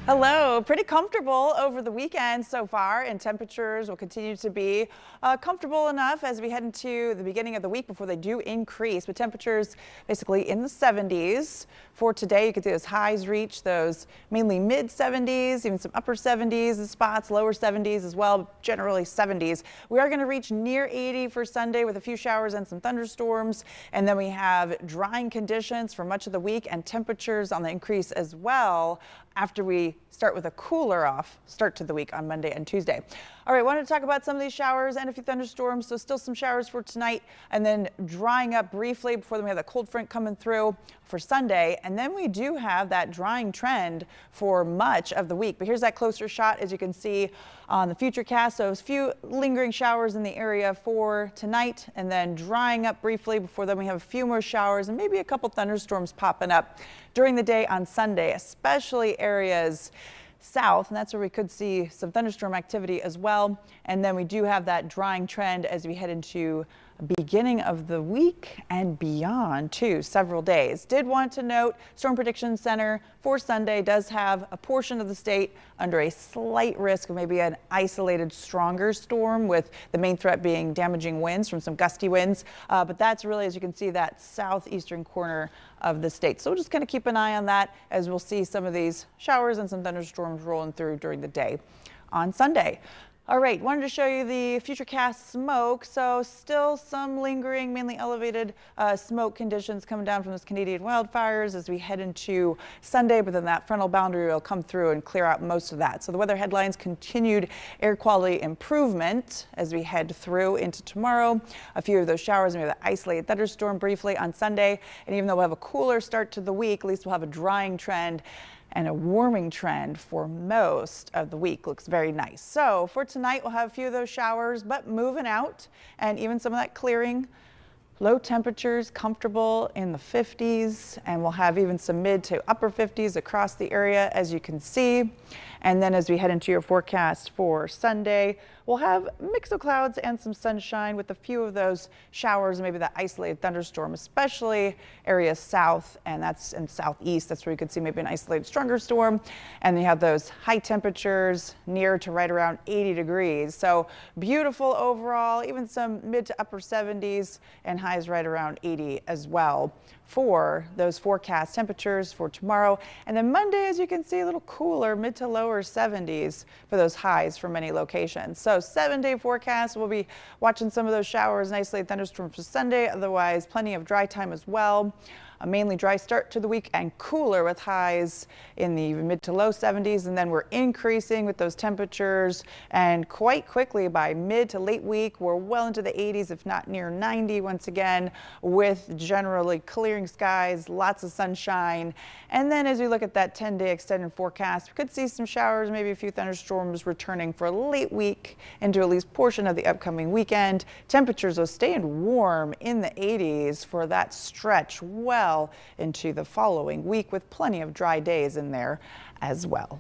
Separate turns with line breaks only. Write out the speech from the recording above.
Hello, pretty comfortable over the weekend so far, and temperatures will continue to be comfortable enough as we head into the beginning of the week before they do increase, with temperatures basically in the 70s. For today, you can see those highs reach those mainly mid 70s, even some upper 70s in spots, lower 70s as well, generally 70s. We are going to reach near 80 for Sunday with a few showers and some thunderstorms, and then we have drying conditions for much of the week and temperatures on the increase as well after we start with a cooler off start to the week on Monday and Tuesday. All right, wanted to talk about some of these showers and a few thunderstorms. So still some showers for tonight and then drying up briefly before then we have the cold front coming through for Sunday. And then we do have that drying trend for much of the week. But here's that closer shot, as you can see on the Futurecast. So a few lingering showers in the area for tonight and then drying up briefly before then we have a few more showers and maybe a couple thunderstorms popping up during the day on Sunday, especially areas south, and that's where we could see some thunderstorm activity as well. And then we do have that drying trend as we head into beginning of the week and beyond too, several days. Did want to note Storm Prediction Center for Sunday does have a portion of the state under a slight risk of maybe an isolated stronger storm, with the main threat being damaging winds from some gusty winds. But that's really, as you can see, that southeastern corner of the state. So we'll just kind of keep an eye on that as we'll see some of these showers and some thunderstorms rolling through during the day on Sunday. All right, wanted to show you the Futurecast smoke. So still some lingering, mainly elevated smoke conditions coming down from those Canadian wildfires as we head into Sunday, but then that frontal boundary will come through and clear out most of that. So the weather headlines: continued air quality improvement as we head through into tomorrow. A few of those showers, maybe the isolated thunderstorm briefly on Sunday. And even though we'll have a cooler start to the week, at least we'll have a drying trend and a warming trend for most of the week. Looks very nice. So for tonight, we'll have a few of those showers, but moving out and even some of that clearing. Low temperatures, comfortable in the 50s, and we'll have even some mid to upper 50s across the area, as you can see. And then as we head into your forecast for Sunday, we'll have a mix of clouds and some sunshine with a few of those showers, maybe that isolated thunderstorm, especially areas south, and that's in southeast. That's where you could see maybe an isolated stronger storm. And you have those high temperatures near to right around 80 degrees. So beautiful overall, even some mid to upper 70s and highs right around 80 as well for those forecast temperatures for tomorrow. And then Monday, as you can see, a little cooler, mid to lower 70s for those highs for many locations. So 7-day forecast, we'll be watching some of those showers and isolated thunderstorms for Sunday. Otherwise, plenty of dry time as well. A mainly dry start to the week and cooler with highs in the mid to low 70s. And then we're increasing with those temperatures, and quite quickly by mid to late week, we're well into the 80s, if not near 90 once again, with generally clearing skies, lots of sunshine. And then as we look at that 10-day extended forecast, we could see some showers, maybe a few thunderstorms returning for a late week into at least portion of the upcoming weekend. Temperatures will stay warm in the 80s for that stretch well into the following week, with plenty of dry days in there as well.